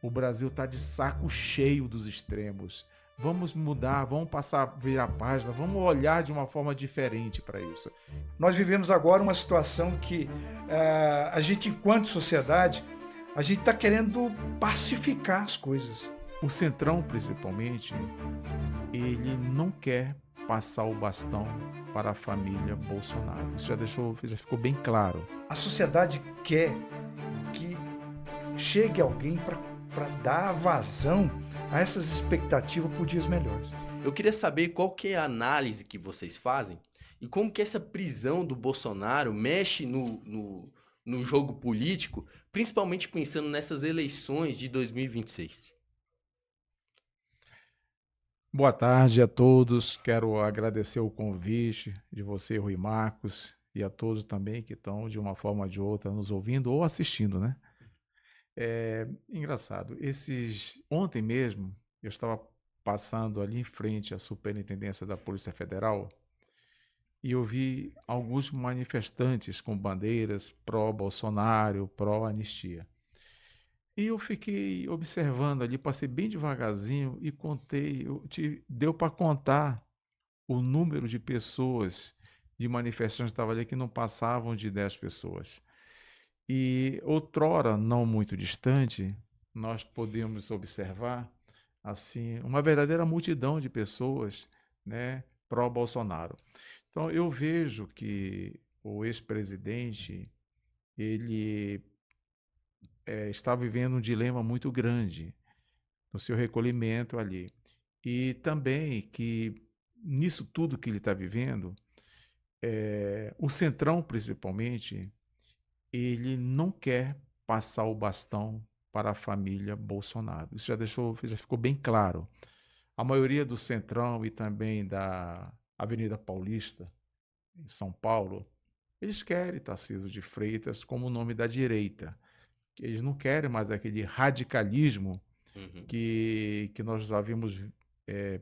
O Brasil está de saco cheio dos extremos. Vamos mudar, vamos passar a virar a página, vamos olhar de uma forma diferente para isso. Nós vivemos agora uma situação que a gente, enquanto sociedade, a gente está querendo pacificar as coisas. O Centrão, principalmente, ele não quer passar o bastão para a família Bolsonaro. Isso já ficou bem claro. A sociedade quer que chegue alguém para dar vazão a essas expectativas por dias melhores. Eu queria saber qual que é a análise que vocês fazem e como que essa prisão do Bolsonaro mexe no jogo político, principalmente pensando nessas eleições de 2026. Boa tarde a todos. Quero agradecer o convite de você, Rui Marcos, e a todos também que estão, de uma forma ou de outra, nos ouvindo ou assistindo, né? Engraçado. Ontem mesmo, eu estava passando ali em frente à Superintendência da Polícia Federal e eu vi alguns manifestantes com bandeiras pró-Bolsonaro, pró-anistia. E eu fiquei observando ali, passei bem devagarzinho e contei, deu para contar o número de pessoas, de manifestantes que estavam ali que não passavam de 10 pessoas. E outrora, não muito distante, nós podemos observar assim uma verdadeira multidão de pessoas, né, pró-Bolsonaro. Então eu vejo que o ex-presidente ele está vivendo um dilema muito grande no seu recolhimento ali. E também que nisso tudo que ele está vivendo, o Centrão principalmente, ele não quer passar o bastão para a família Bolsonaro. Isso já ficou bem claro. A maioria do Centrão e também da Avenida Paulista, em São Paulo, eles querem Tarcísio de Freitas como o nome da direita. Eles não querem mais aquele radicalismo Uhum, que nós já vimos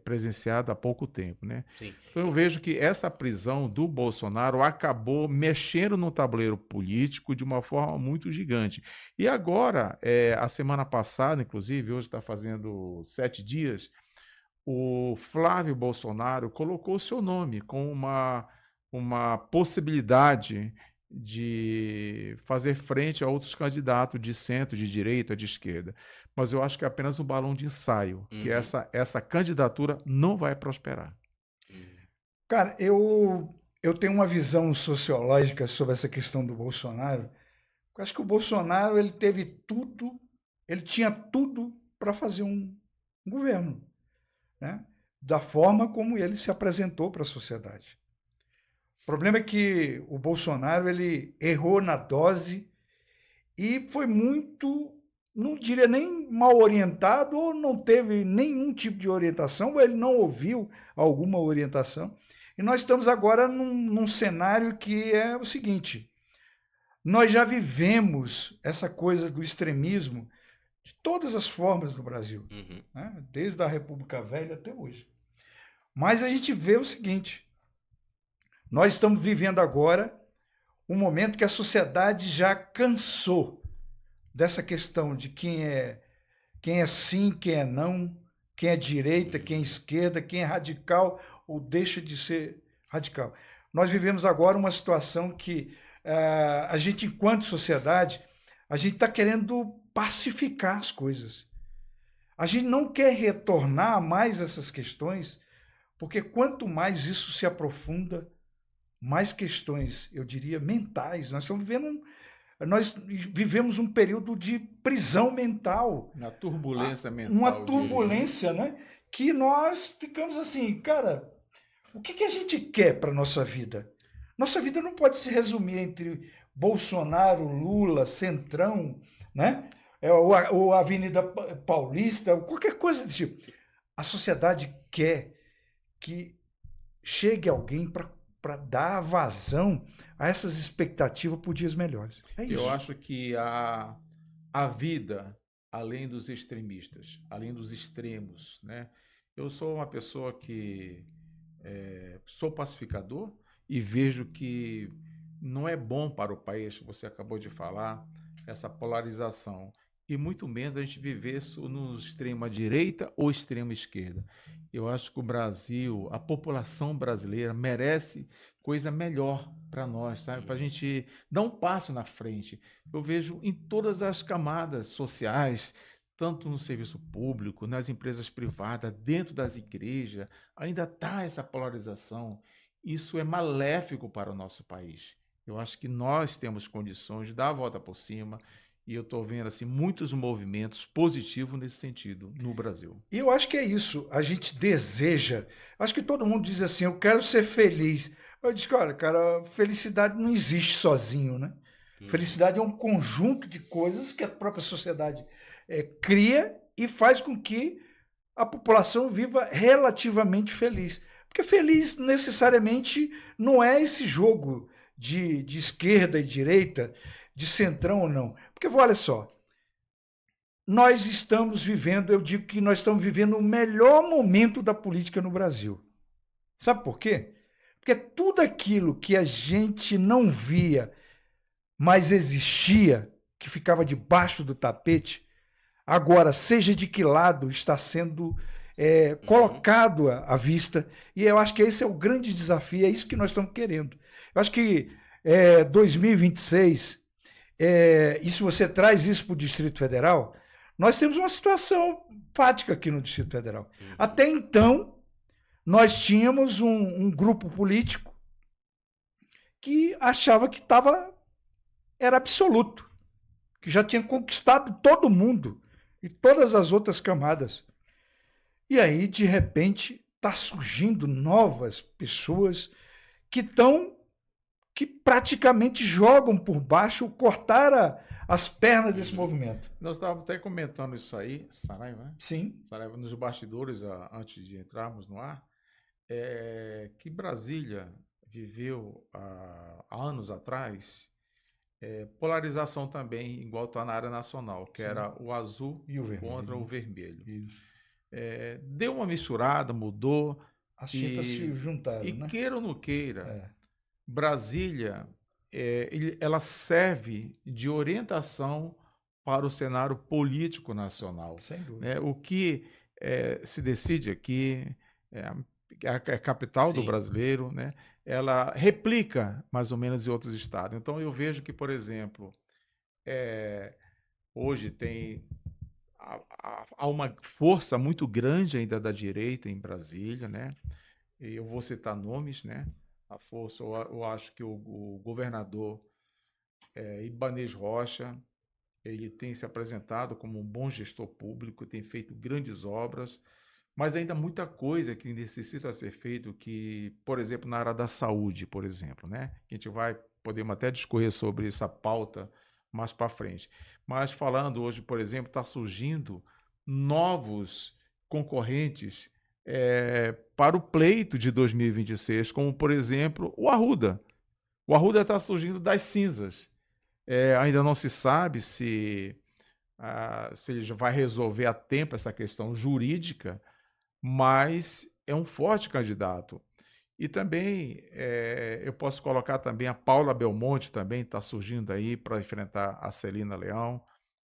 presenciado há pouco tempo, né? sim. Então eu vejo que essa prisão do Bolsonaro acabou mexendo no tabuleiro político de uma forma muito gigante. E agora, a semana passada, inclusive, hoje está fazendo 7 dias, o Flávio Bolsonaro colocou o seu nome com uma possibilidade de fazer frente a outros candidatos de centro, de direita, de esquerda. Mas eu acho que é apenas um balão de ensaio, que Uhum, essa candidatura não vai prosperar. uhum, Cara, eu tenho uma visão sociológica sobre essa questão do Bolsonaro. Eu acho que o Bolsonaro ele teve tudo, ele tinha tudo para fazer um governo, né? Da forma como ele se apresentou para a sociedade. O problema é que o Bolsonaro ele errou na dose e foi muito, não diria nem mal orientado ou não teve nenhum tipo de orientação, ou ele não ouviu alguma orientação. E nós estamos agora num cenário que é o seguinte: nós já vivemos essa coisa do extremismo de todas as formas no Brasil, uhum. né? Desde a República Velha até hoje. Mas a gente vê o seguinte: nós estamos vivendo agora um momento que a sociedade já cansou dessa questão de quem é sim, quem é não, quem é direita, quem é esquerda, quem é radical ou deixa de ser radical. Nós vivemos agora uma situação que a gente, enquanto sociedade, a gente está querendo pacificar as coisas. A gente não quer retornar mais essas questões, porque quanto mais isso se aprofunda, mais questões, eu diria, mentais. Nós vivemos um período de prisão mental, Na turbulência uma mental de. Uhum. turbulência, né? Que nós ficamos assim, cara, o que a gente quer para nossa vida? Nossa vida não pode se resumir entre Bolsonaro, Lula, Centrão, né? Ou Avenida Paulista, qualquer coisa desse tipo. A sociedade quer que chegue alguém para dar vazão a essas expectativas por dias melhores. É Eu isso. acho que a vida, além dos extremistas, além dos extremos, né? Eu sou uma pessoa que sou pacificador e vejo que não é bom para o país, você acabou de falar, essa polarização. e muito menos a gente viver isso no extrema direita ou extrema esquerda. Eu acho que o Brasil, a população brasileira merece coisa melhor para nós, sabe? Para a gente dar um passo na frente. Eu vejo em todas as camadas sociais, tanto no serviço público, nas empresas privadas, dentro das igrejas, ainda está essa polarização. Isso é maléfico para o nosso país. Eu acho que nós temos condições de dar a volta por cima e eu estou vendo assim, muitos movimentos positivos nesse sentido no Brasil. E eu acho que é isso. A gente deseja. Acho que todo mundo diz assim: eu quero ser feliz. Eu disse, cara, felicidade não existe sozinho, né? Felicidade é um conjunto de coisas que a própria sociedade cria e faz com que a população viva relativamente feliz. Porque feliz necessariamente não é esse jogo de esquerda e direita, de centrão ou não. Porque olha só, nós estamos vivendo, eu digo que nós estamos vivendo o melhor momento da política no Brasil. Sabe por quê? Porque tudo aquilo que a gente não via, mas existia, que ficava debaixo do tapete, agora, seja de que lado, está sendo colocado à vista. E eu acho que esse é o grande desafio, é isso que nós estamos querendo. Eu acho que 2026, e se você traz isso para o Distrito Federal, nós temos uma situação fática aqui no Distrito Federal. Até então, nós tínhamos um grupo político que achava que era absoluto, que já tinha conquistado todo mundo e todas as outras camadas. E aí, de repente, está surgindo novas pessoas que praticamente jogam por baixo, cortaram as pernas desse movimento. Nós estávamos até comentando isso aí, Saraiva, né? Sim. Saraiva, nos bastidores, antes de entrarmos no ar, que Brasília viveu há anos atrás polarização também, igual está na área nacional, que Sim. era o azul e o contra o vermelho. Isso. Deu uma misturada, mudou. As tintas se juntaram, e né? queira ou não queira, Brasília, ela serve de orientação para o cenário político nacional. Sem dúvida. Né? O que se decide aqui, a capital do brasileiro, né? Ela replica mais ou menos em outros estados. Então, eu vejo que, por exemplo, hoje há uma força muito grande ainda da direita em Brasília, né? E eu vou citar nomes, né? A força, eu acho que o governador Ibanez Rocha, ele tem se apresentado como um bom gestor público, tem feito grandes obras, mas ainda muita coisa que necessita ser feito, que, por exemplo, na área da saúde, por exemplo, né? A gente podemos até discorrer sobre essa pauta mais para frente. Mas falando hoje, por exemplo, está surgindo novos concorrentes para o pleito de 2026, como, por exemplo, o Arruda. O Arruda está surgindo das cinzas. Ainda não se sabe se ele já vai resolver a tempo essa questão jurídica, mas é um forte candidato. E também eu posso colocar também a Paula Belmonte, também está surgindo aí para enfrentar a Celina Leão,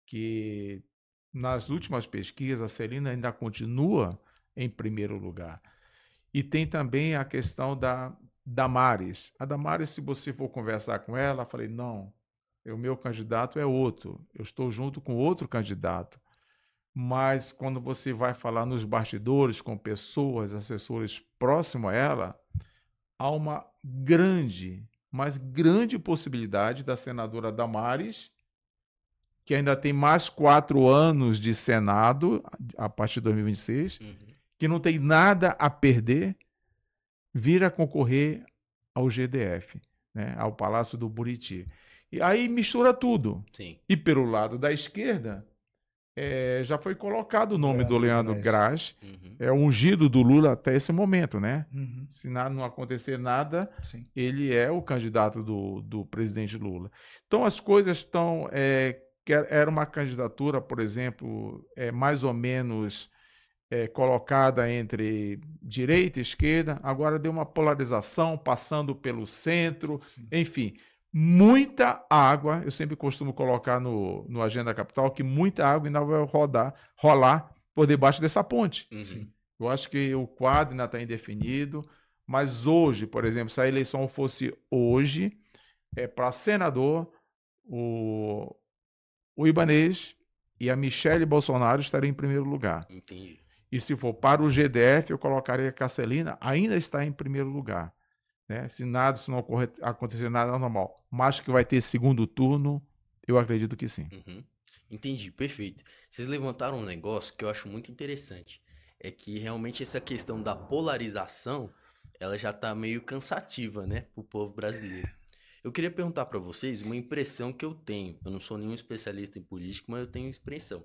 que nas últimas pesquisas a Celina ainda continua em primeiro lugar. E tem também a questão da Damares. A Damares, se você for conversar com ela, eu falei, não, o meu candidato é outro, eu estou junto com outro candidato. Mas quando você vai falar nos bastidores com pessoas, assessores próximos a ela, há uma grande, mas grande possibilidade da senadora Damares, que ainda tem mais 4 anos de Senado, a partir de 2026, que não tem nada a perder, vir a concorrer ao GDF, né, ao Palácio do Buriti. E aí mistura tudo. Sim. E pelo lado da esquerda, já foi colocado o nome do Leandro Graz, é o ungido do Lula até esse momento, né? Se não acontecer nada, Sim. ele é o candidato do presidente Lula. Então as coisas estão... era uma candidatura, por exemplo, mais ou menos colocada entre direita e esquerda, agora deu uma polarização, passando pelo centro, enfim... muita água, eu sempre costumo colocar no Agenda Capital, que muita água ainda vai rolar por debaixo dessa ponte. Uhum. Eu acho que o quadro ainda está indefinido, mas hoje, por exemplo, se a eleição fosse hoje, para senador, o Ibanez e a Michele Bolsonaro estariam em primeiro lugar. Entendi. E se for para o GDF, eu colocaria a Cascelina, ainda está em primeiro lugar. Né? Se não acontecer nada normal. Mas que vai ter segundo turno, eu acredito que sim. Uhum. Entendi, perfeito. Vocês levantaram um negócio que eu acho muito interessante. É que realmente essa questão da polarização, ela já tá meio cansativa, né, pro povo brasileiro. Eu queria perguntar para vocês uma impressão que eu tenho. Eu não sou nenhum especialista em política, mas eu tenho impressão.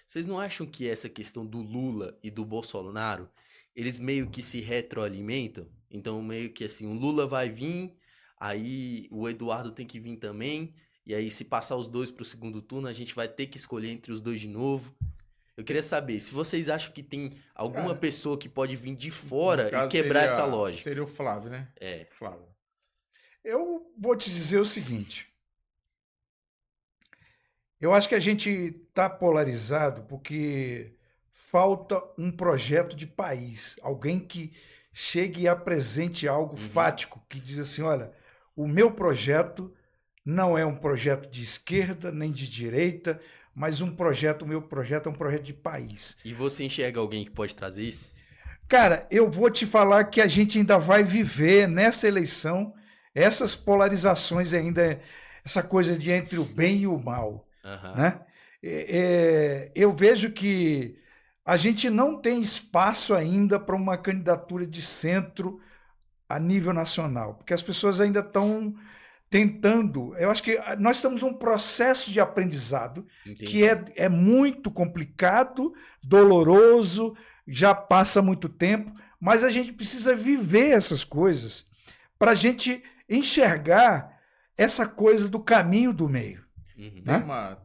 Vocês não acham que essa questão do Lula e do Bolsonaro, eles meio que se retroalimentam? Então, meio que assim, o Lula vai vir, aí o Eduardo tem que vir também, e aí se passar os dois para o segundo turno, a gente vai ter que escolher entre os dois de novo. Eu queria saber se vocês acham que tem alguma Cara, pessoa que pode vir de No fora e caso, quebrar essa lógica. seria o Flávio, né? É. Flávio. eu vou te dizer o seguinte. Eu acho que a gente está polarizado porque falta um projeto de país, alguém que chegue e apresente algo Uhum. fático, que diz assim, olha, o meu projeto não é um projeto de esquerda nem de direita, mas o meu projeto é um projeto de país. E você enxerga alguém que pode trazer isso? Cara, eu vou te falar que a gente ainda vai viver nessa eleição essas polarizações ainda, essa coisa de entre o bem e o mal, Aham. né? Eu vejo que a gente não tem espaço ainda para uma candidatura de centro a nível nacional, porque as pessoas ainda estão tentando. Eu acho que nós estamos num processo de aprendizado que Entendi. é muito complicado, doloroso, já passa muito tempo, mas a gente precisa viver essas coisas para a gente enxergar essa coisa do caminho do meio, Uhum.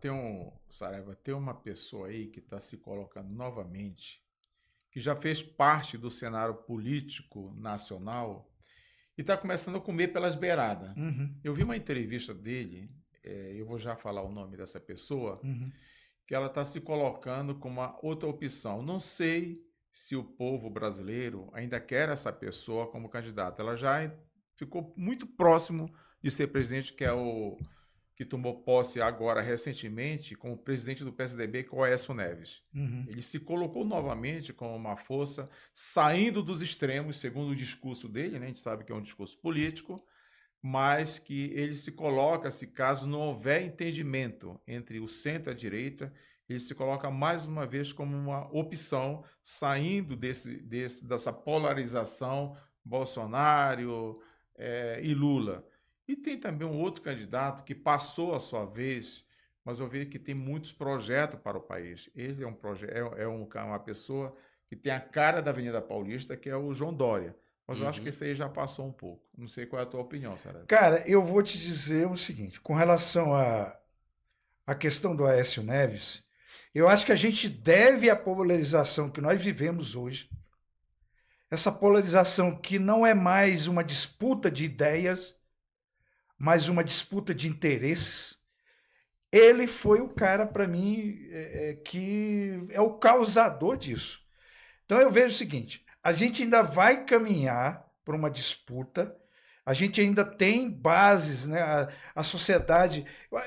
Tem né? Saraiva, tem uma pessoa aí que está se colocando novamente, que já fez parte do cenário político nacional e está começando a comer pelas beiradas. Uhum, Eu vi uma entrevista dele, eu vou já falar o nome dessa pessoa, uhum. que ela está se colocando como uma outra opção. Não sei se o povo brasileiro ainda quer essa pessoa como candidata. Ela já ficou muito próximo de ser presidente, que é o que tomou posse agora recentemente como presidente do PSDB, que é o Aécio Neves. Uhum. Ele se colocou novamente como uma força, saindo dos extremos, segundo o discurso dele, né? A gente sabe que é um discurso político, mas que ele se coloca, se caso não houver entendimento entre o centro e a direita, ele se coloca mais uma vez como uma opção, saindo dessa polarização Bolsonaro e Lula. E tem também um outro candidato que passou a sua vez, mas eu vejo que tem muitos projetos para o país. Ele uma pessoa que tem a cara da Avenida Paulista, que é o João Dória. Mas eu acho que Uhum. esse aí já passou um pouco. Não sei qual é a tua opinião, Sarah. Cara, eu vou te dizer o seguinte, com relação à questão do Aécio Neves, eu acho que a gente deve à polarização que nós vivemos hoje, essa polarização que não é mais uma disputa de ideias, mas uma disputa de interesses. Ele foi o cara, para mim, que é o causador disso. Então eu vejo o seguinte: a gente ainda vai caminhar para uma disputa, a gente ainda tem bases, né? A sociedade.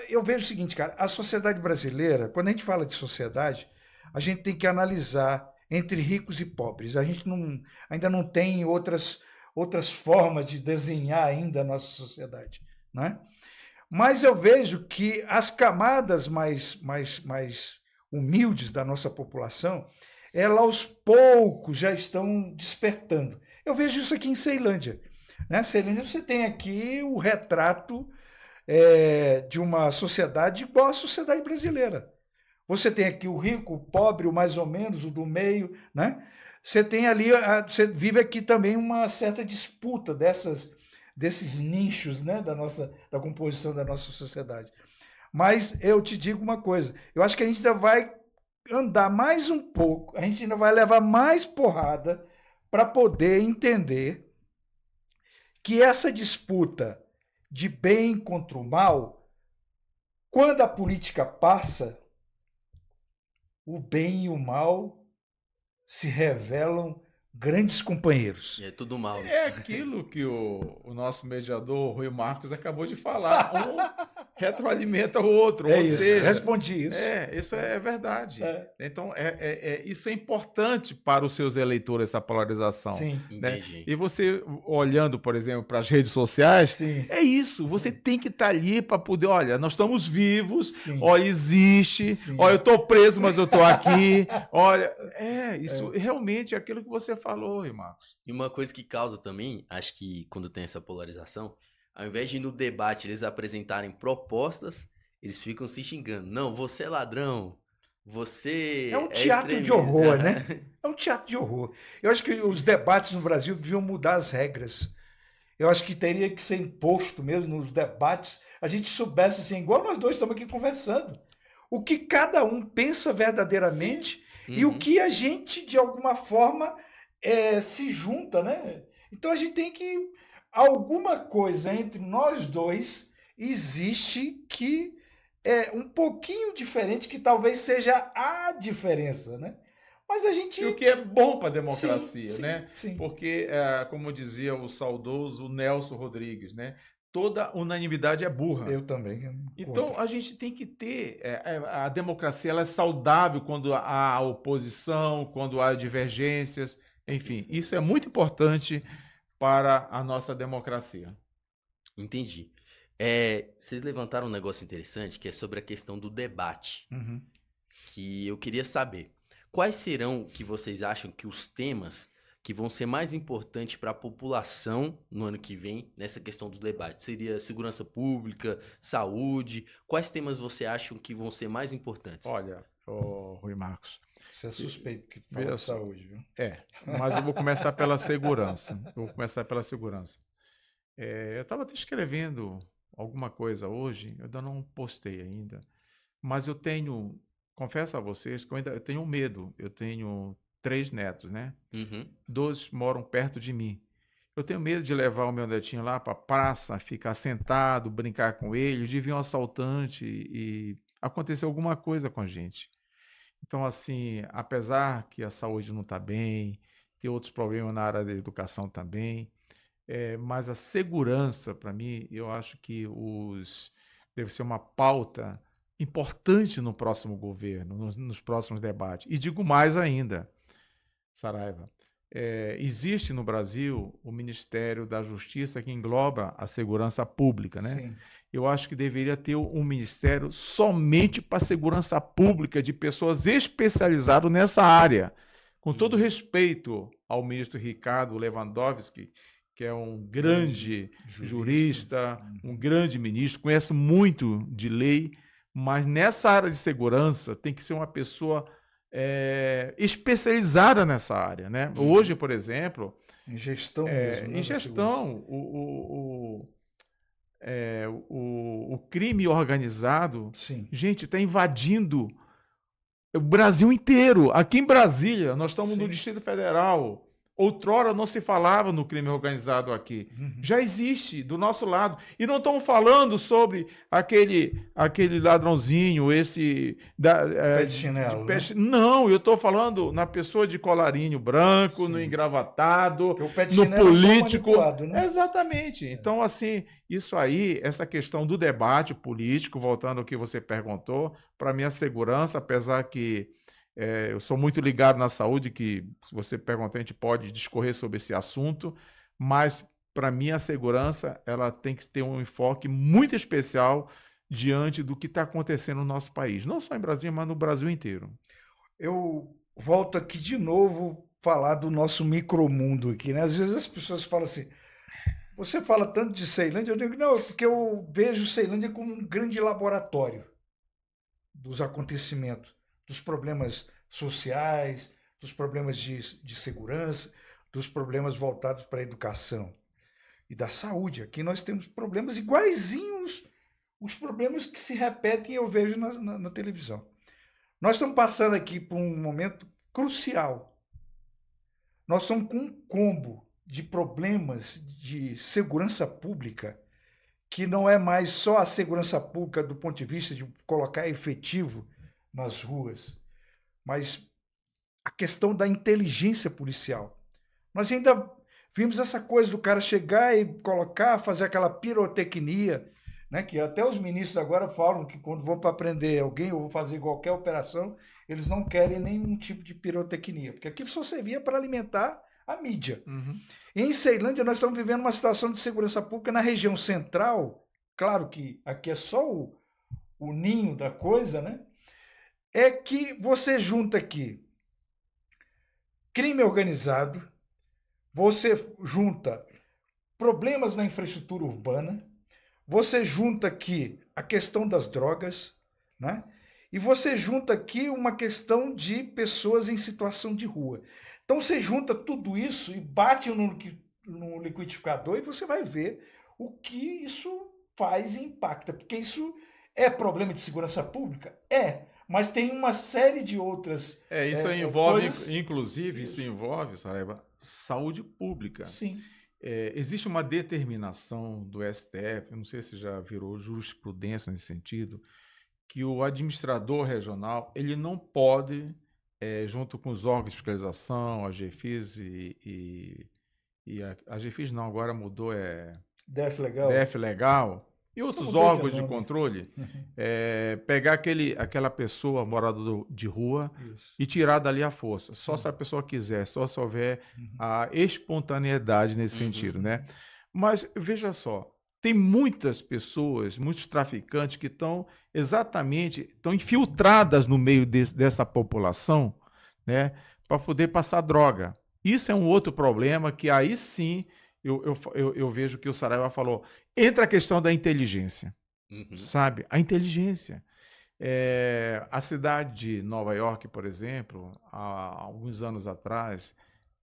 Eu vejo o seguinte, cara: a sociedade brasileira, quando a gente fala de sociedade, a gente tem que analisar entre ricos e pobres. A gente ainda não tem outras formas de desenhar ainda a nossa sociedade, né? Mas eu vejo que as camadas mais humildes da nossa população, ela aos poucos já estão despertando. Eu vejo isso aqui em Ceilândia. Né? Ceilândia, você tem aqui o retrato de uma sociedade igual à sociedade brasileira. Você tem aqui o rico, o pobre, o mais ou menos, o do meio, né? Você tem ali, você vive aqui também uma certa disputa desses nichos, né, da composição da nossa sociedade. Mas eu te digo uma coisa, eu acho que a gente ainda vai andar mais um pouco, a gente ainda vai levar mais porrada para poder entender que essa disputa de bem contra o mal, quando a política passa, o bem e o mal se revelam grandes companheiros. É tudo mal, né? É aquilo que o nosso mediador, Rui Marcos, acabou de falar. Um retroalimenta o outro. É Ou isso, seja, respondi isso. isso é verdade. É. Então, isso é importante para os seus eleitores, essa polarização. Sim, Né? Entendi. E você, olhando, por exemplo, para as redes sociais, sim, é isso. Você tem que estar ali para poder, olha, nós estamos vivos, sim. ó, existe, Sim. ó, eu estou preso, mas eu estou aqui. Olha, isso realmente é aquilo que você falou, Rui Marcos. E uma coisa que causa também, acho que quando tem essa polarização, ao invés de no debate eles apresentarem propostas, eles ficam se xingando. Não, você é ladrão, você É um teatro de extremista. horror, né? É um teatro de horror. Eu acho que os debates no Brasil deviam mudar as regras. Eu acho que teria que ser imposto mesmo nos debates, a gente soubesse assim, igual nós dois estamos aqui conversando, o que cada um pensa verdadeiramente e o que a gente, de alguma forma, se junta, né? Então a gente tem que... Alguma coisa entre nós dois existe que é um pouquinho diferente, que talvez seja a diferença, né? Mas a gente... E o que é bom para a democracia, Sim, né? sim. Porque, como dizia o saudoso Nelson Rodrigues, né? Toda unanimidade é burra. Eu também. Então, a gente tem que ter... a democracia ela é saudável quando há oposição, quando há divergências. Enfim, isso é muito importante para a nossa democracia. Entendi. Vocês levantaram um negócio interessante que é sobre a questão do debate, Uhum. que eu queria saber. Quais serão que vocês acham que os temas que vão ser mais importantes para a população no ano que vem nessa questão do debate? Seria segurança pública, saúde? Quais temas você acham que vão ser mais importantes? Olha, Rui Marcos, Você é suspeito que fala veja de só. saúde, viu? Mas eu vou começar pela segurança. Eu estava até escrevendo alguma coisa hoje, eu ainda não postei ainda, mas confesso a vocês que eu tenho medo. Eu tenho 3 netos, né? Uhum. 2 moram perto de mim. Eu tenho medo de levar o meu netinho lá para a praça, ficar sentado, brincar com ele, de vir um assaltante e acontecer alguma coisa com a gente. Então, assim, apesar que a saúde não está bem, tem outros problemas na área da educação também, mas a segurança, para mim, eu acho que deve ser uma pauta importante no próximo governo, nos próximos debates. E digo mais ainda, Saraiva, existe no Brasil o Ministério da Justiça que engloba a segurança pública, né? Sim. Eu acho que deveria ter um ministério somente para segurança pública, de pessoas especializadas nessa área. Com todo respeito ao ministro Ricardo Lewandowski, que é um grande jurista, um grande ministro, conhece muito de lei, mas nessa área de segurança tem que ser uma pessoa especializada nessa área, né? Hoje, por exemplo, em gestão mesmo, né, em gestão, o crime organizado, sim, gente, está invadindo o Brasil inteiro. Aqui em Brasília, nós estamos no Sim. Distrito Federal. Outrora não se falava no crime organizado aqui. Já existe do nosso lado. E não estamos falando sobre aquele ladrãozinho, pé de chinelo, né? Não, eu estou falando na pessoa de colarinho branco, no engravatado, Porque o pé de no chinelo é só político. manipulado, né? Exatamente. Então, assim, isso aí, essa questão do debate político, voltando ao que você perguntou, para mim a segurança, apesar que eu sou muito ligado na saúde, que se você perguntar, a gente pode discorrer sobre esse assunto, mas para mim a segurança ela tem que ter um enfoque muito especial diante do que está acontecendo no nosso país, não só em Brasília, mas no Brasil inteiro. Eu volto aqui de novo falar do nosso micromundo aqui, né? Às vezes as pessoas falam assim, você fala tanto de Ceilândia, eu digo, não, é porque eu vejo Ceilândia como um grande laboratório dos acontecimentos, dos problemas sociais, dos problemas de segurança, dos problemas voltados para a educação e da saúde. Aqui nós temos problemas iguaizinhos os problemas que se repetem eu vejo na televisão. Nós estamos passando aqui por um momento crucial. Nós estamos com um combo de problemas de segurança pública que não é mais só a segurança pública do ponto de vista de colocar efetivo nas ruas, mas a questão da inteligência policial. Nós ainda vimos essa coisa do cara chegar e colocar, fazer aquela pirotecnia, né? Que até os ministros agora falam que quando vão para prender alguém ou fazer qualquer operação, eles não querem nenhum tipo de pirotecnia, porque aquilo só servia para alimentar a mídia. Uhum. Em Ceilândia, nós estamos vivendo uma situação de segurança pública na região central, claro que aqui é só o ninho da coisa, né? É que você junta aqui crime organizado, você junta problemas na infraestrutura urbana, você junta aqui a questão das drogas, né? E você junta aqui uma questão de pessoas em situação de rua. Então você junta tudo isso e bate no liquidificador e você vai ver o que isso faz e impacta. Porque isso é problema de segurança pública? É. Mas tem uma série de outras Isso envolve, coisas. inclusive, isso envolve, Saraiva, saúde pública. Sim. Existe uma determinação do STF, não sei se já virou jurisprudência nesse sentido, que o administrador regional ele não pode, junto com os órgãos de fiscalização, a GFIS e a GFIS não, agora mudou, DF Legal. DF Legal, e outros órgãos de controle, pegar aquela pessoa moradora de rua Isso. e tirar dali a força. Só se a pessoa quiser, só se houver a espontaneidade nesse sentido, né? Mas veja só, tem muitas pessoas, muitos traficantes que estão infiltradas no meio dessa população, né, para poder passar droga. Isso é um outro problema que aí sim eu vejo que o Saraiva falou. Entra a questão da inteligência, sabe? A inteligência. A cidade de Nova York, por exemplo, há alguns anos atrás,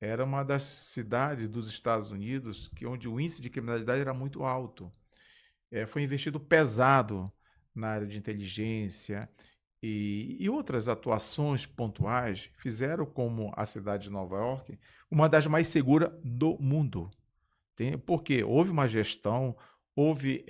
era uma das cidades dos Estados Unidos onde o índice de criminalidade era muito alto. Foi investido pesado na área de inteligência e outras atuações pontuais fizeram como a cidade de Nova York uma das mais seguras do mundo. Porque houve uma gestão, houve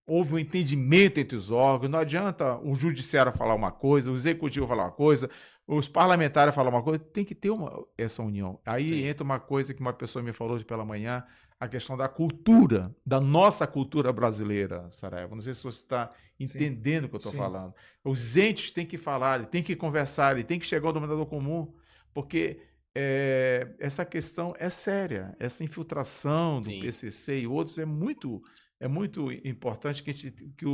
um entendimento entre os órgãos, não adianta o judiciário falar uma coisa, o executivo falar uma coisa, os parlamentares falar uma coisa, tem que ter essa união. Aí entra uma coisa que uma pessoa me falou hoje pela manhã, a questão da cultura, da nossa cultura brasileira, Saraiva. Não sei se você está entendendo o que eu estou falando. Os entes têm que falar, têm que conversar, têm que chegar ao denominador comum, porque essa questão é séria. Essa infiltração do PCC e outros é muito importante que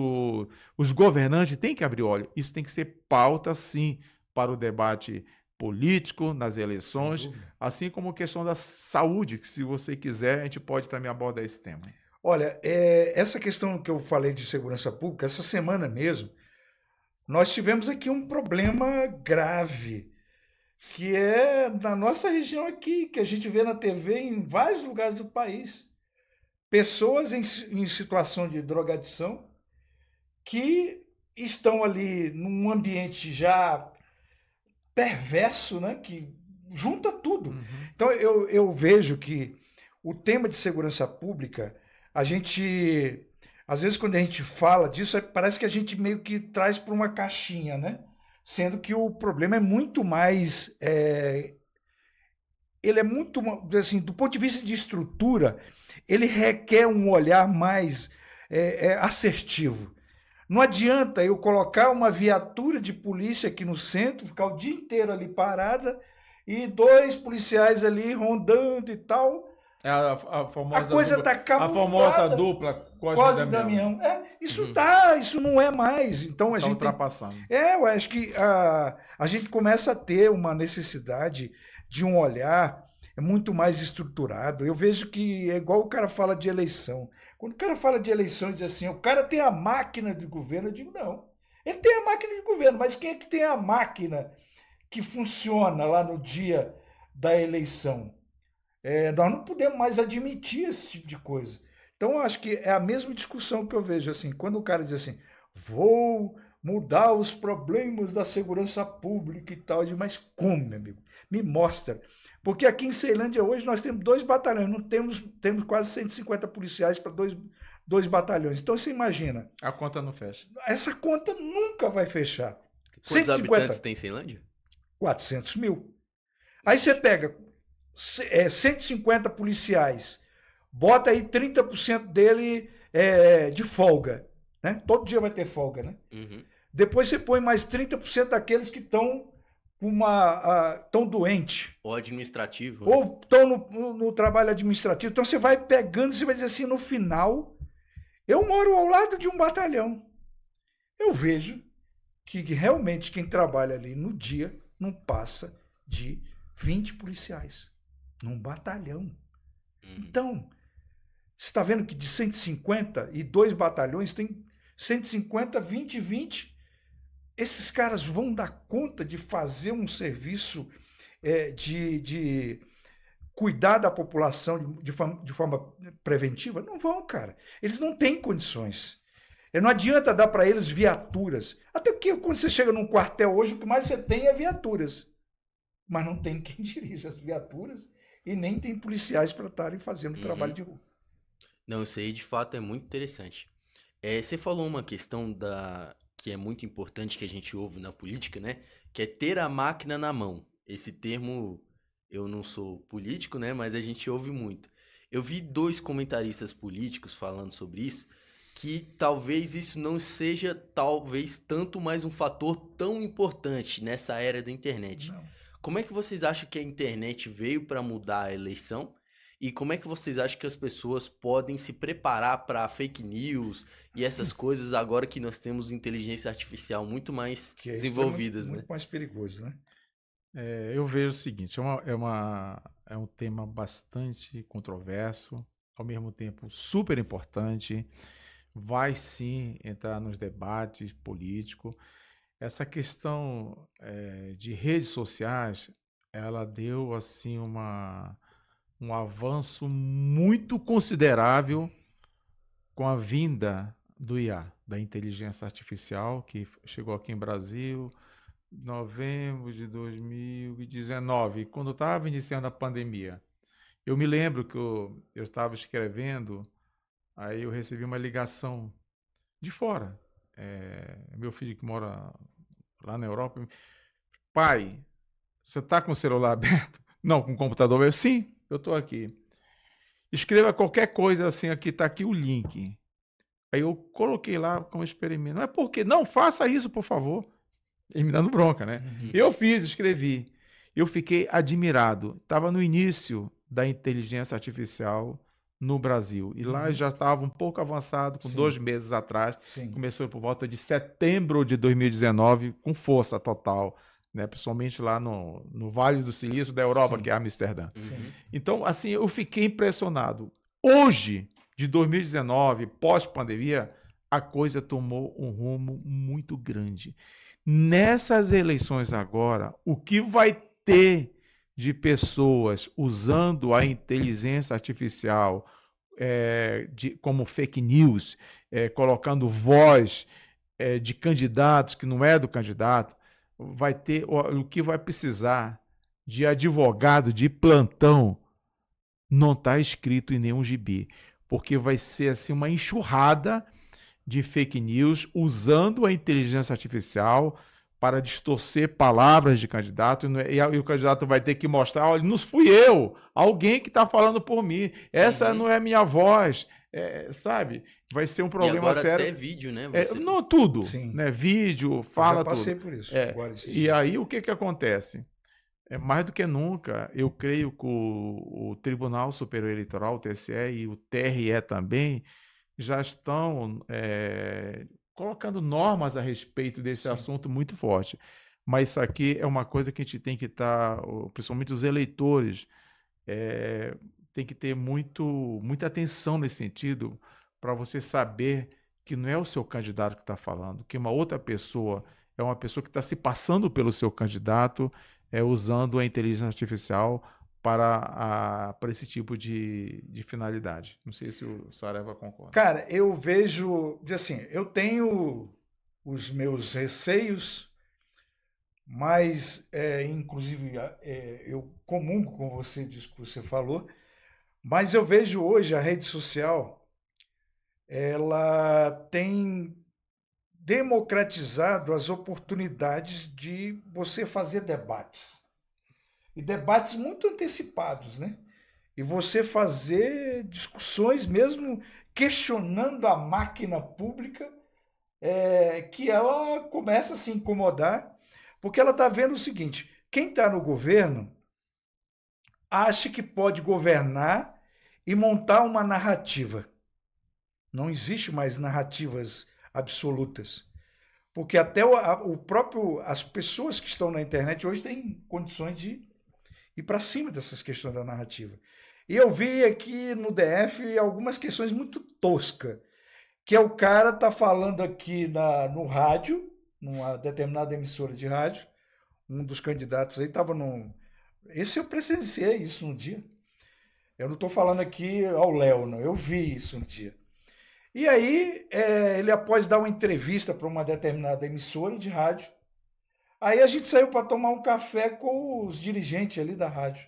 os governantes têm que abrir olho. Isso tem que ser pauta, sim, para o debate político nas eleições, assim como a questão da saúde, que se você quiser, a gente pode também abordar esse tema. Olha, essa questão que eu falei de segurança pública, essa semana mesmo, nós tivemos aqui um problema grave, que é na nossa região aqui, que a gente vê na TV em vários lugares do país. Pessoas em situação de drogadição que estão ali num ambiente já perverso, né, que junta tudo. Então eu vejo que o tema de segurança pública, a gente, às vezes quando a gente fala disso, parece que a gente meio que traz para uma caixinha, né? Sendo que o problema é muito mais, ele é muito, assim, do ponto de vista de estrutura, ele requer um olhar mais assertivo. Não adianta eu colocar uma viatura de polícia aqui no centro, ficar o dia inteiro ali parada, e 2 policiais ali rondando e tal. A coisa está camuflada. A famosa dupla Cosme e Damião. Isso não é mais. Então a gente ultrapassando. Eu acho que a gente começa a ter uma necessidade de um olhar muito mais estruturado. Eu vejo que é igual o cara fala de eleição. Quando o cara fala de eleição e diz assim, o cara tem a máquina de governo, eu digo, não. Ele tem a máquina de governo, mas quem é que tem a máquina que funciona lá no dia da eleição? Nós não podemos mais admitir esse tipo de coisa. Então, eu acho que é a mesma discussão que eu vejo, assim, quando o cara diz assim, vou mudar os problemas da segurança pública e tal, eu digo, mas como, meu amigo? Me mostra. Porque aqui em Ceilândia hoje nós temos 2 batalhões, temos quase 150 policiais para 2 batalhões. Então você imagina, A conta não fecha. essa conta nunca vai fechar. Quantos 150, habitantes tem Ceilândia? 400 mil. Aí você pega 150 policiais, bota aí 30% dele de folga, né? Todo dia vai ter folga, né? Uhum. Depois você põe mais 30% daqueles que estão tão doentes, Ou administrativo, né? ou estão no trabalho administrativo. Então você vai pegando, você vai dizer assim, no final, eu moro ao lado de um batalhão. Eu vejo que realmente quem trabalha ali no dia não passa de 20 policiais num batalhão. Uhum. Então, você está vendo que de 150 e 2 batalhões tem 150, 20 e 20. Esses caras vão dar conta de fazer um serviço de cuidar da população de forma preventiva? Não vão, cara. Eles não têm condições. Não adianta dar para eles viaturas. Até porque quando você chega num quartel hoje, o que mais você tem é viaturas. Mas não tem quem dirija as viaturas e nem tem policiais para estarem fazendo trabalho de rua. Não, isso aí de fato é muito interessante. Você falou uma questão que é muito importante que a gente ouve na política, né? Que é ter a máquina na mão. Esse termo, eu não sou político, né? Mas a gente ouve muito. Eu vi 2 comentaristas políticos falando sobre isso, que talvez isso não seja, talvez, tanto mais um fator tão importante nessa era da internet. Não. Como é que vocês acham que a internet veio para mudar a eleição? E como é que vocês acham que as pessoas podem se preparar para fake news e essas coisas agora que nós temos inteligência artificial muito mais Que é desenvolvidas, muito né? mais perigoso, né? Eu vejo o seguinte, é um tema bastante controverso, ao mesmo tempo super importante, vai sim entrar nos debates políticos. Essa questão de redes sociais, ela deu assim um avanço muito considerável com a vinda do IA, da inteligência artificial, que chegou aqui em Brasil em novembro de 2019, quando estava iniciando a pandemia. Eu me lembro que eu estava escrevendo, aí eu recebi uma ligação de fora. Meu filho que mora lá na Europa, pai, você está com o celular aberto? Não, com o computador. Sim, eu estou aqui. Escreva qualquer coisa assim, aqui está aqui o link. Aí eu coloquei lá como experimento. Não é porque, não, faça isso, por favor. Ele me dando bronca, né? Eu fiz, escrevi. Eu fiquei admirado. Estava no início da inteligência artificial no Brasil. E lá já estava um pouco avançado, com 2 meses atrás. Sim. Começou por volta de setembro de 2019, com força total, né? Principalmente lá no Vale do Silício da Europa, que é Amsterdã. Então, assim, eu fiquei impressionado. Hoje, de 2019, pós-pandemia, a coisa tomou um rumo muito grande. Nessas eleições agora, o que vai ter de pessoas usando a inteligência artificial como fake news, colocando voz de candidatos que não é do candidato, vai ter o que vai precisar de advogado de plantão não está escrito em nenhum gibi, porque vai ser assim uma enxurrada de fake news usando a inteligência artificial para distorcer palavras de candidato e o candidato vai ter que mostrar, olha, não fui eu, alguém que está falando por mim, essa não é minha voz, sabe? Vai ser um problema e agora sério. até vídeo, né? Não, tudo, Sim. né? Vídeo, fala eu já passei tudo. por isso. E aí o que acontece? Mais do que nunca, eu creio que o Tribunal Superior Eleitoral, o TSE e o TRE também, já estão colocando normas a respeito desse assunto muito forte. Mas isso aqui é uma coisa que a gente tem que estar, principalmente os eleitores, tem que ter muita atenção nesse sentido, para você saber que não é o seu candidato que está falando, que uma outra pessoa é uma pessoa que está se passando pelo seu candidato, usando a inteligência artificial para esse tipo de finalidade. Não sei se o Saraiva concorda. Cara, eu vejo, assim, eu tenho os meus receios, mas, inclusive, eu comungo com você disso que você falou, mas eu vejo hoje a rede social ela tem democratizado as oportunidades de você fazer debates. E debates muito antecipados, né? E você fazer discussões mesmo questionando a máquina pública, que ela começa a se incomodar, porque ela está vendo o seguinte: quem está no governo acha que pode governar e montar uma narrativa. Não existe mais narrativas absolutas. Porque até as pessoas que estão na internet hoje têm condições de ir para cima dessas questões da narrativa. E eu vi aqui no DF algumas questões muito toscas, que é o cara tá falando aqui no rádio, numa determinada emissora de rádio, um dos candidatos aí estava no... Esse eu presenciei isso no dia. Eu não estou falando aqui ao Léo, não. Eu vi isso no dia. E aí, ele após dar uma entrevista para uma determinada emissora de rádio, aí a gente saiu para tomar um café com os dirigentes ali da rádio.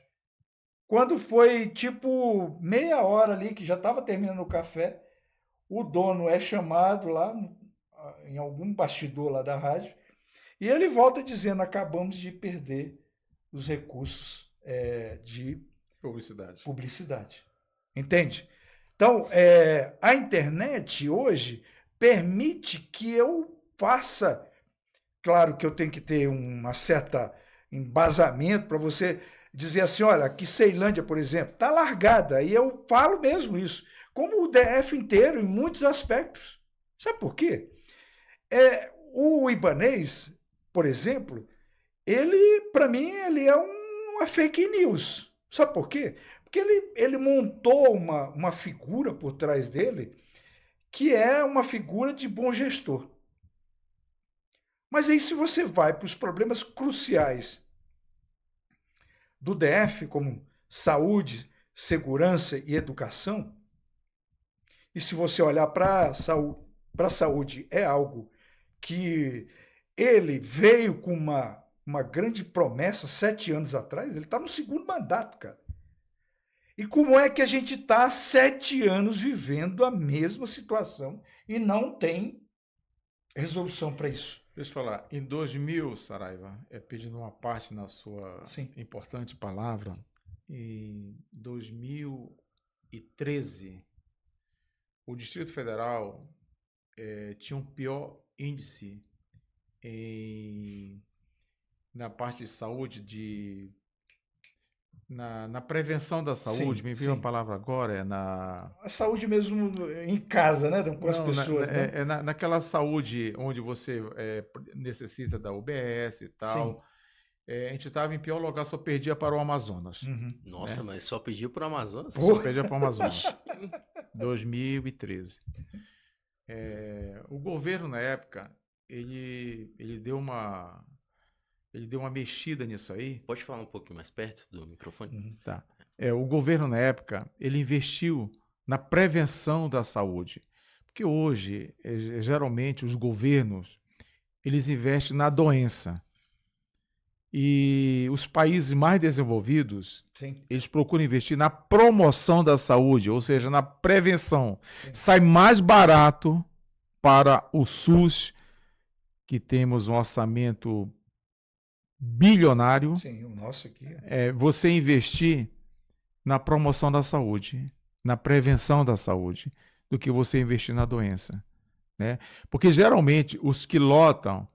Quando foi tipo meia hora ali, que já estava terminando o café, o dono é chamado lá em algum bastidor lá da rádio, e ele volta dizendo: acabamos de perder os recursos de publicidade. Entende? Então, a internet hoje permite que eu faça... Claro que eu tenho que ter uma certa embasamento para você dizer assim: olha, aqui Ceilândia, por exemplo, está largada, e eu falo mesmo isso, como o DF inteiro, em muitos aspectos. Sabe por quê? O Ibanez, por exemplo, para mim, ele é uma fake news. Sabe por quê? Porque ele montou uma figura por trás dele que é uma figura de bom gestor. Mas aí, se você vai para os problemas cruciais do DF, como saúde, segurança e educação, e se você olhar para a saúde, é algo que ele veio com uma grande promessa 7 anos atrás, ele está no segundo mandato, cara. E como é que a gente está há 7 anos vivendo a mesma situação e não tem resolução para isso? Deixa eu falar, em 2000, Saraiva, pedindo uma parte na sua importante palavra, em 2013, o Distrito Federal tinha um pior índice na parte de saúde, na prevenção da saúde. Me veio a palavra agora, a saúde mesmo em casa, né, com as pessoas. Naquela saúde onde você necessita da UBS e tal. A gente estava em pior lugar, só perdia para o Amazonas. Uhum. Nossa, mas só perdia para o Amazonas? Só perdia para o Amazonas. 2013. O governo, na época, ele deu uma mexida nisso aí. Pode falar um pouquinho mais perto do microfone? Tá. O governo, na época, ele investiu na prevenção da saúde. Porque hoje, geralmente, os governos, eles investem na doença. E os países mais desenvolvidos, eles procuram investir na promoção da saúde, ou seja, na prevenção. Sai mais barato para o SUS, que temos um orçamento bilionário. Sim, o nosso aqui. Você investir na promoção da saúde, na prevenção da saúde, do que você investir na doença, né? Porque geralmente os que lotam,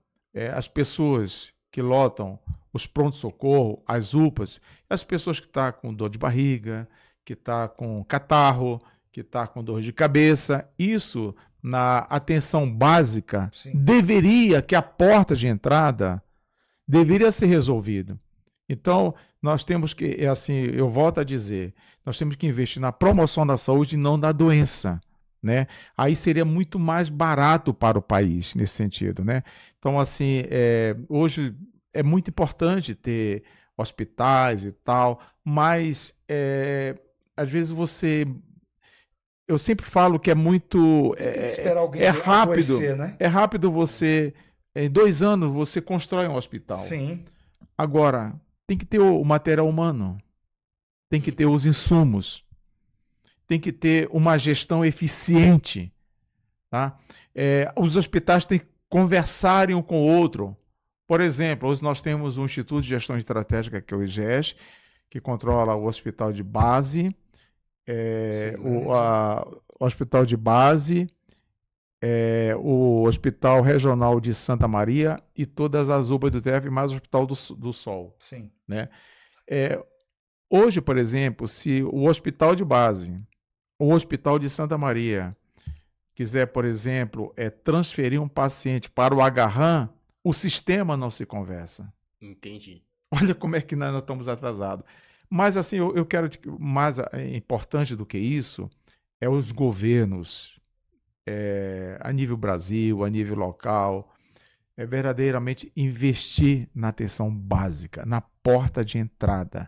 as pessoas que lotam os pronto-socorro, as UPAs, as pessoas que estão com dor de barriga, que estão com catarro, que estão com dor de cabeça, isso na atenção básica deveria, que a porta de entrada deveria ser resolvido. Então, nós temos que, eu volto a dizer, nós temos que investir na promoção da saúde e não da doença, né? Aí seria muito mais barato para o país, nesse sentido, né? Então, hoje é muito importante ter hospitais e tal, mas às vezes eu sempre falo que é muito... esperar alguém rápido, adoecer, né? É rápido você... Em 2 anos você constrói um hospital. Sim. Agora, tem que ter o material humano, tem que ter os insumos, tem que ter uma gestão eficiente tá? Os hospitais têm que conversarem um com o outro. Por exemplo, hoje nós temos o Instituto de Gestão Estratégica, que é o IGES, que controla o hospital de base, o hospital de base, o Hospital Regional de Santa Maria e todas as UPAs do DF, mais o Hospital do Sol. Sim. Né? Hoje, por exemplo, se o hospital de base, o Hospital de Santa Maria, quiser, por exemplo, transferir um paciente para o Agarram, o sistema não se conversa. Entendi. Olha como é que nós estamos atrasados. Mas, assim, eu quero... Mais importante do que isso é os governos, a nível Brasil, a nível local, verdadeiramente investir na atenção básica, na porta de entrada.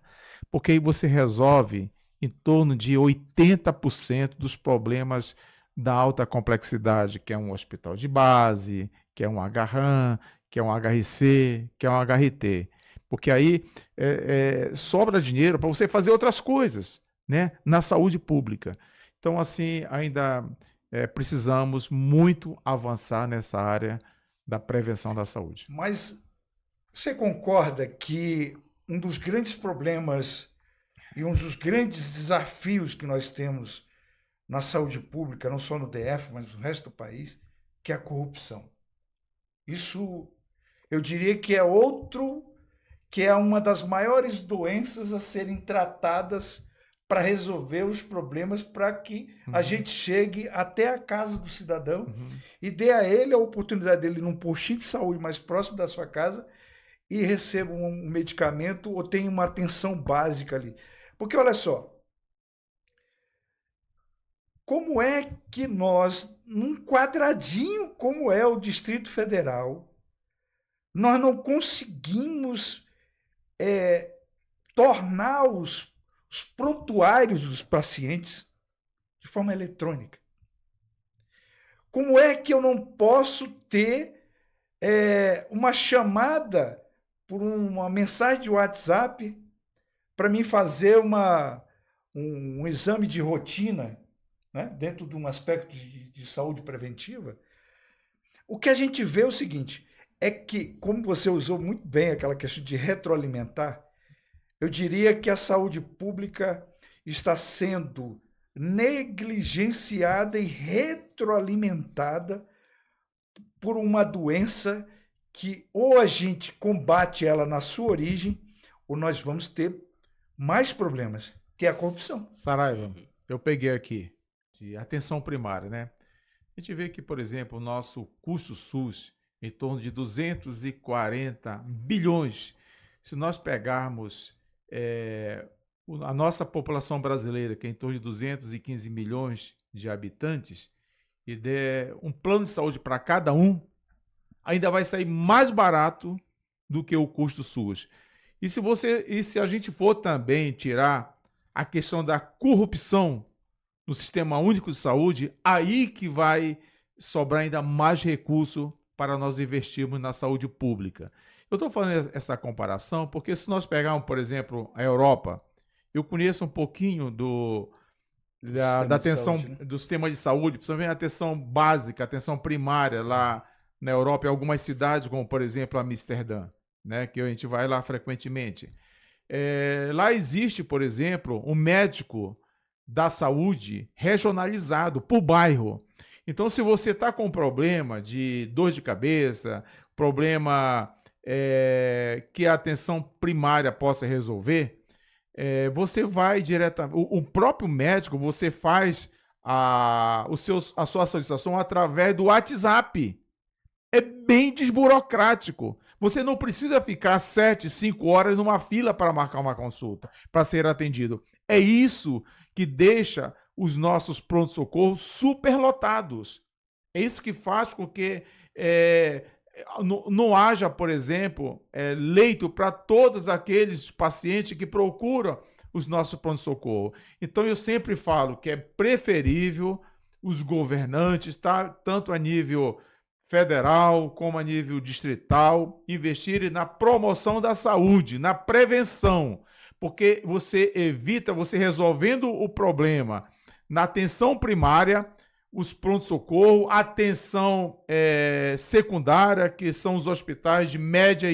Porque aí você resolve em torno de 80% dos problemas da alta complexidade, que é um hospital de base, que é um Agarram, que é um HRC, que é um HRT. Porque aí sobra dinheiro para você fazer outras coisas, né, na saúde pública. Então, assim, ainda precisamos muito avançar nessa área da prevenção da saúde. Mas você concorda que um dos grandes problemas e um dos grandes desafios que nós temos na saúde pública, não só no DF, mas no resto do país, que é a corrupção? Isso, eu diria que é uma das maiores doenças a serem tratadas para resolver os problemas, para que a gente chegue até a casa do cidadão e dê a ele a oportunidade dele ir num postinho de saúde mais próximo da sua casa e receba um medicamento ou tenha uma atenção básica ali. Porque, olha só, como é que nós, num quadradinho como é o Distrito Federal, nós não conseguimos tornar os prontuários dos pacientes de forma eletrônica? Como é que eu não posso ter uma chamada por uma mensagem de WhatsApp para mim fazer um exame de rotina, né, dentro de um aspecto de saúde preventiva? O que a gente vê é o seguinte, é que, como você usou muito bem aquela questão de retroalimentar, eu diria que a saúde pública está sendo negligenciada e retroalimentada por uma doença que ou a gente combate ela na sua origem, ou nós vamos ter mais problemas, que é a corrupção. Saraiva, eu peguei aqui de atenção primária, né? A gente vê que, por exemplo, o nosso custo SUS em torno de 240 bilhões. Se nós pegarmos a nossa população brasileira, que é em torno de 215 milhões de habitantes, e der um plano de saúde para cada um, ainda vai sair mais barato do que o custo SUS. E se a gente for também tirar a questão da corrupção no Sistema Único de Saúde, aí que vai sobrar ainda mais recurso para nós investirmos na saúde pública. Eu estou falando essa comparação porque se nós pegarmos, por exemplo, a Europa, eu conheço um pouquinho da atenção saúde, né? Do sistema de saúde, principalmente a atenção básica, a atenção primária lá na Europa, em algumas cidades, como por exemplo Amsterdã, né, que a gente vai lá frequentemente. Lá existe, por exemplo, um médico da saúde regionalizado por bairro. Então, se você está com problema de dor de cabeça, problema que a atenção primária possa resolver, você vai diretamente... O próprio médico, você faz a sua solicitação através do WhatsApp. É bem desburocrático. Você não precisa ficar 7, 5 horas numa fila para marcar uma consulta, para ser atendido. É isso que deixa os nossos pronto-socorros superlotados. É isso que faz com que não haja, por exemplo, leito para todos aqueles pacientes que procuram os nossos pronto-socorro. Então, eu sempre falo que é preferível os governantes, tanto a nível federal como a nível distrital, investirem na promoção da saúde, na prevenção, porque você evita, você resolvendo o problema na atenção primária, os pronto-socorro, atenção secundária, que são os hospitais de média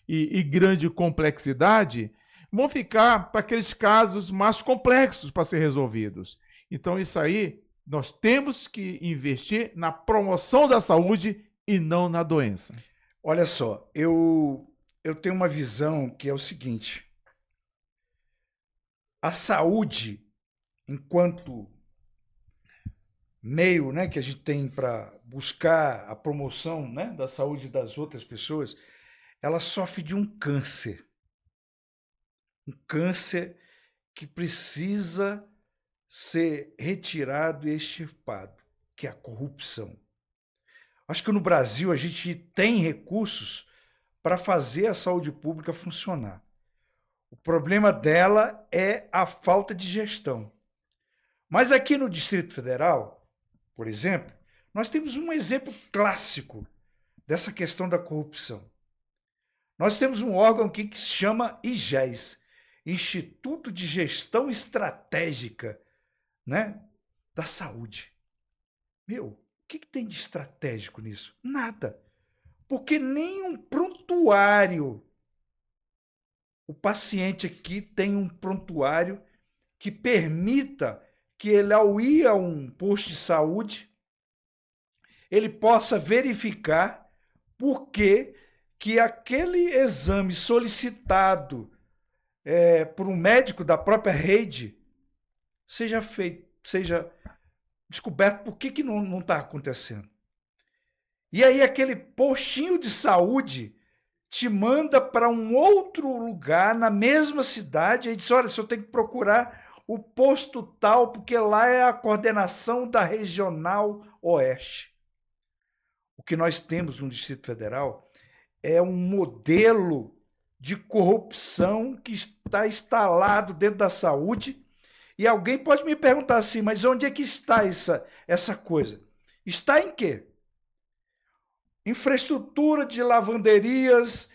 e grande complexidade, vão ficar para aqueles casos mais complexos para ser resolvidos. Então, isso aí, nós temos que investir na promoção da saúde e não na doença. Olha só, eu tenho uma visão que é o seguinte: a saúde, enquanto meio, né, que a gente tem para buscar a promoção, né, da saúde das outras pessoas, ela sofre de um câncer. Um câncer que precisa ser retirado e extirpado, que é a corrupção. Acho que no Brasil a gente tem recursos para fazer a saúde pública funcionar. O problema dela é a falta de gestão. Mas aqui no Distrito Federal, por exemplo, nós temos um exemplo clássico dessa questão da corrupção. Nós temos um órgão aqui que se chama IGES, Instituto de Gestão Estratégica, né, da Saúde. Meu, o que tem de estratégico nisso? Nada. Porque nem um prontuário. O paciente aqui tem um prontuário que permita que ele, ao ir a um posto de saúde, ele possa verificar por que aquele exame solicitado por um médico da própria rede seja feito, seja descoberto por que não está acontecendo. E aí aquele postinho de saúde te manda para um outro lugar, na mesma cidade, e diz, olha, você tem que procurar o posto tal, porque lá é a coordenação da Regional Oeste. O que nós temos no Distrito Federal é um modelo de corrupção que está instalado dentro da saúde. E alguém pode me perguntar assim, mas onde é que está essa coisa? Está em quê? Infraestrutura de lavanderias,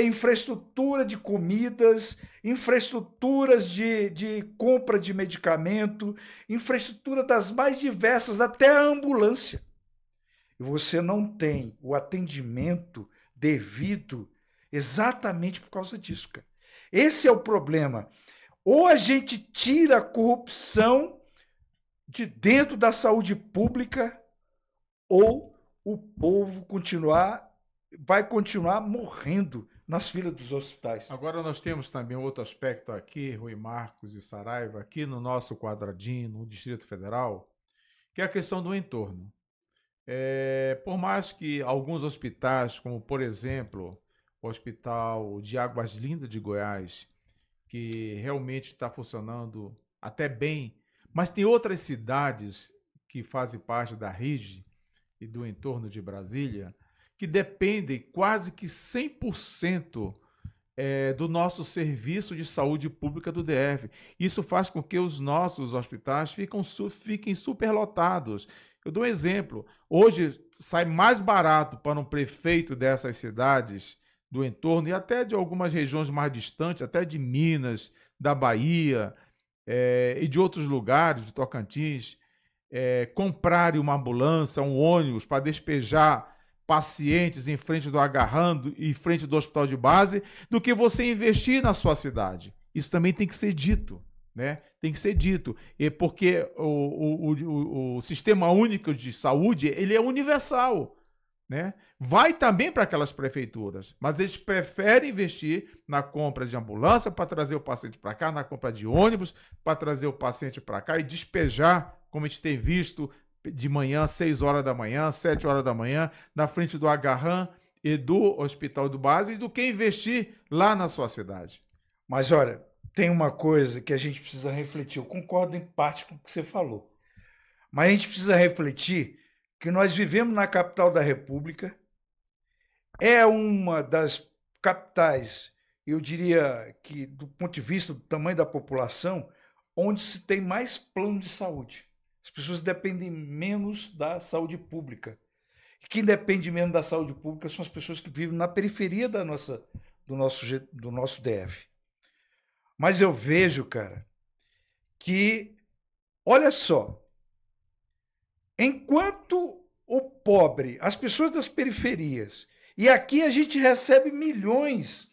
infraestrutura de comidas, infraestruturas de compra de medicamento, infraestrutura das mais diversas, até a ambulância. E você não tem o atendimento devido exatamente por causa disso, cara. Esse é o problema. Ou a gente tira a corrupção de dentro da saúde pública, ou o povo vai continuar morrendo nas filas dos hospitais. Agora nós temos também outro aspecto aqui, Rui Marcos e Saraiva, aqui no nosso quadradinho, no Distrito Federal, que é a questão do entorno. Por mais que alguns hospitais, como por exemplo o Hospital de Águas Lindas de Goiás, que realmente está funcionando até bem, mas tem outras cidades que fazem parte da RIGE e do entorno de Brasília, que dependem quase que 100% do nosso serviço de saúde pública do DF. Isso faz com que os nossos hospitais fiquem superlotados. Eu dou um exemplo. Hoje sai mais barato para um prefeito dessas cidades do entorno e até de algumas regiões mais distantes, até de Minas, da Bahia e de outros lugares, de Tocantins, comprarem uma ambulância, um ônibus para despejar pacientes em frente do agarrando e em frente do hospital de base, do que você investir na sua cidade. Isso também tem que ser dito, né? Tem que ser dito, porque o Sistema Único de Saúde, ele é universal, né? Vai também para aquelas prefeituras, mas eles preferem investir na compra de ambulância para trazer o paciente para cá, na compra de ônibus para trazer o paciente para cá e despejar, como a gente tem visto, de manhã, 6 horas da manhã, 7 horas da manhã, na frente do Agarran e do Hospital do Base, do que investir lá na sua cidade. Mas olha, tem uma coisa que a gente precisa refletir. Eu concordo em parte com o que você falou. Mas a gente precisa refletir que nós vivemos na capital da República, é uma das capitais, eu diria que do ponto de vista do tamanho da população, onde se tem mais plano de saúde. As pessoas dependem menos da saúde pública. E quem depende menos da saúde pública são as pessoas que vivem na periferia do nosso DF. Mas eu vejo, cara, que, olha só, Enquanto o pobre, as pessoas das periferias, e aqui a gente recebe milhões,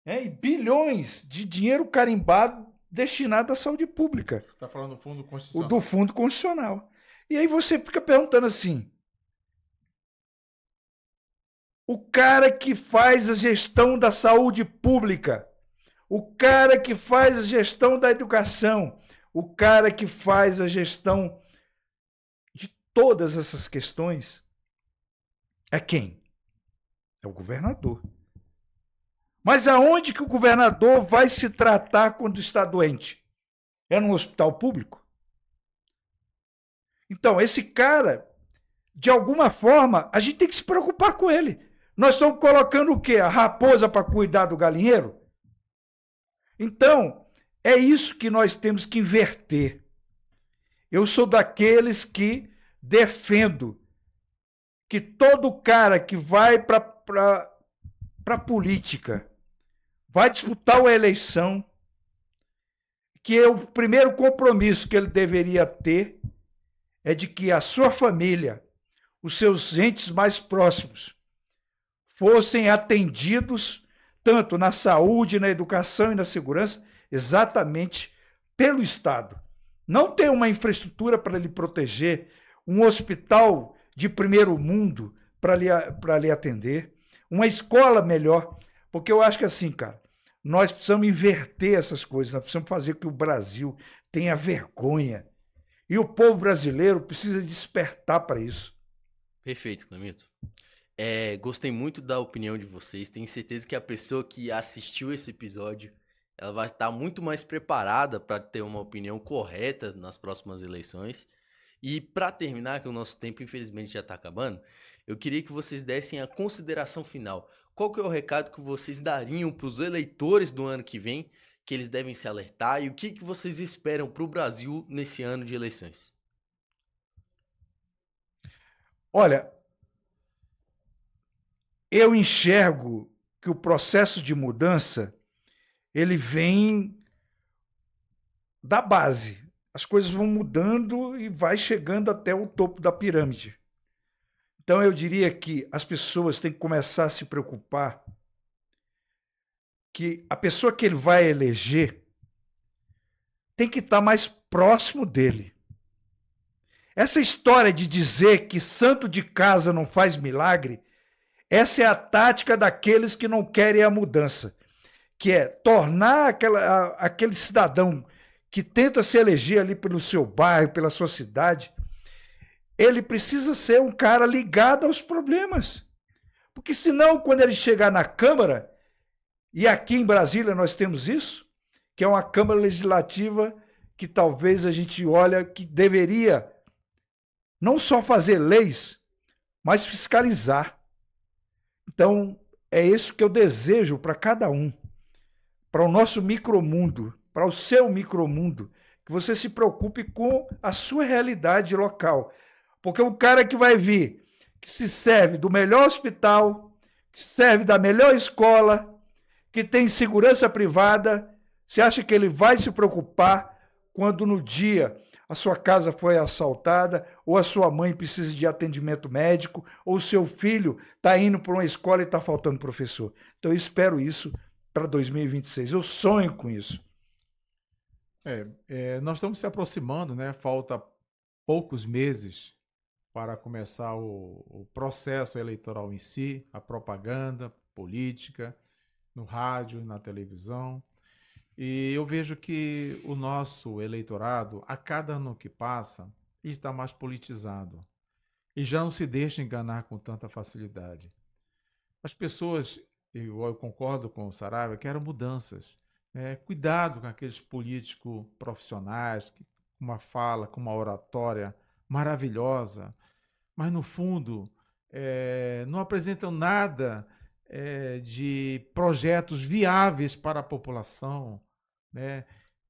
e bilhões de dinheiro carimbado destinado à saúde pública, Está falando do Fundo o Constitucional. do Fundo Constitucional. E aí você fica perguntando assim, o cara que faz a gestão da saúde pública, o cara que faz a gestão da educação, o cara que faz a gestão de todas essas questões, é quem? É o governador. Mas aonde que o governador vai se tratar quando está doente? É num hospital público? Então, esse cara, de alguma forma, a gente tem que se preocupar com ele. Nós estamos colocando o quê? A raposa para cuidar do galinheiro? Então, é isso que nós temos que inverter. Eu sou daqueles que defendo que todo cara que vai para a política, vai disputar uma eleição, que é o primeiro compromisso que ele deveria ter é de que a sua família, os seus entes mais próximos, fossem atendidos tanto na saúde, na educação e na segurança, exatamente pelo Estado. Não ter uma infraestrutura para lhe proteger, um hospital de primeiro mundo para lhe atender, uma escola melhor, porque eu acho que assim, cara, nós precisamos inverter essas coisas, nós precisamos fazer com que o Brasil tenha vergonha. E o povo brasileiro precisa despertar para isso. Perfeito, Clemito. Gostei muito da opinião de vocês. Tenho certeza que a pessoa que assistiu esse episódio, ela vai estar muito mais preparada para ter uma opinião correta nas próximas eleições. E para terminar, que o nosso tempo infelizmente já está acabando, eu queria que vocês dessem a consideração final. Qual que é o recado que vocês dariam para os eleitores do ano que vem, que eles devem se alertar, e o que vocês esperam para o Brasil nesse ano de eleições? Olha, eu enxergo que o processo de mudança ele vem da base. As coisas vão mudando e vai chegando até o topo da pirâmide. Então eu diria que as pessoas têm que começar a se preocupar que a pessoa que ele vai eleger tem que estar mais próximo dele. Essa história de dizer que santo de casa não faz milagre, essa é a tática daqueles que não querem a mudança, que é tornar aquele cidadão que tenta se eleger ali pelo seu bairro, pela sua cidade, ele precisa ser um cara ligado aos problemas. Porque senão, quando ele chegar na Câmara, e aqui em Brasília nós temos isso, que é uma Câmara Legislativa que talvez a gente olha que deveria não só fazer leis, mas fiscalizar. Então, é isso que eu desejo para cada um, para o nosso micromundo, para o seu micromundo, que você se preocupe com a sua realidade local. Porque o cara que vai vir, que se serve do melhor hospital, que serve da melhor escola, que tem segurança privada, você acha que ele vai se preocupar quando no dia a sua casa foi assaltada, ou a sua mãe precisa de atendimento médico, ou o seu filho está indo para uma escola e está faltando professor? Então eu espero isso para 2026. Eu sonho com isso. Nós estamos se aproximando, né? Falta poucos meses para começar o processo eleitoral em si, a propaganda política, no rádio, na televisão. E eu vejo que o nosso eleitorado, a cada ano que passa, está mais politizado. E já não se deixa enganar com tanta facilidade. As pessoas, eu concordo com o Saraiva, querem mudanças. Cuidado com aqueles políticos profissionais, com uma fala, com uma oratória maravilhosa, mas no fundo não apresentam nada de projetos viáveis para a população, né?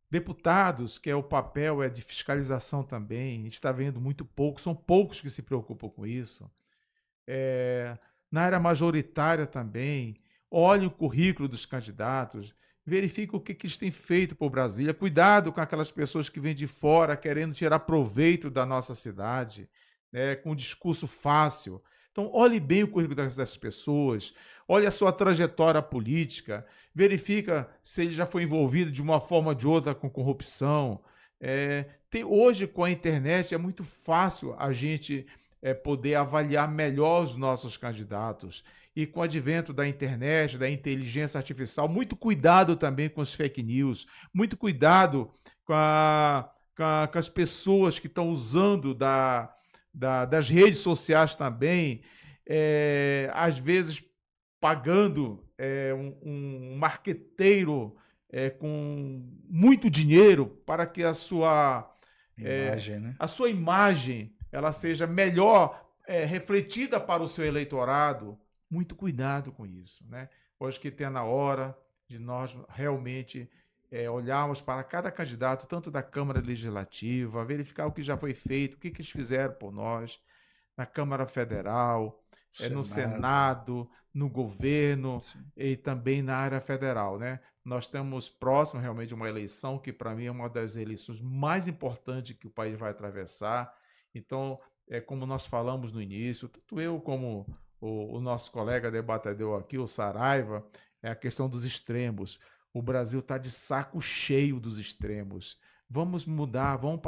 Deputados, que é o papel de fiscalização também, a gente está vendo muito pouco, são poucos que se preocupam com isso. Na área majoritária também, olhe o currículo dos candidatos, verifica o que eles têm feito por Brasília. Cuidado com aquelas pessoas que vêm de fora querendo tirar proveito da nossa cidade, né, com um discurso fácil. Então, olhe bem o currículo dessas pessoas, olhe a sua trajetória política, verifica se ele já foi envolvido de uma forma ou de outra com corrupção. Hoje, com a internet, é muito fácil a gente poder avaliar melhor os nossos candidatos. E com o advento da internet, da inteligência artificial, muito cuidado também com os fake news, muito cuidado com as pessoas que estão usando das redes sociais também, às vezes pagando um marqueteiro com muito dinheiro para que a sua Imagem, né? a sua imagem ela seja melhor refletida para o seu eleitorado. Muito cuidado com isso, né? Hoje que está na hora de nós realmente olharmos para cada candidato, tanto da Câmara Legislativa, verificar o que já foi feito, o que eles fizeram por nós, na Câmara Federal, no Senado, no governo e também na área federal, né? Nós estamos próximos realmente de uma eleição que, para mim, é uma das eleições mais importantes que o país vai atravessar. Então, como nós falamos no início, tanto eu como o nosso colega debatedor aqui, o Saraiva, é a questão dos extremos. O Brasil está de saco cheio dos extremos. Vamos mudar, vamos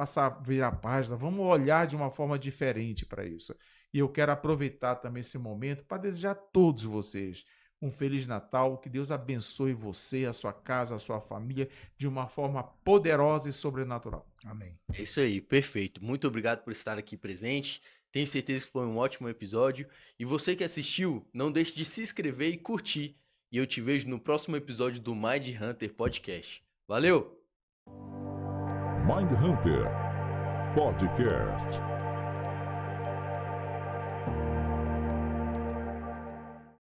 virar a página, vamos olhar de uma forma diferente para isso. E eu quero aproveitar também esse momento para desejar a todos vocês um Feliz Natal, que Deus abençoe você, a sua casa, a sua família, de uma forma poderosa e sobrenatural. Amém. É isso aí, perfeito. Muito obrigado por estar aqui presente. Tenho certeza que foi um ótimo episódio. E você que assistiu, não deixe de se inscrever e curtir. E eu te vejo no próximo episódio do Mind Hunter Podcast. Valeu! Mind Hunter Podcast.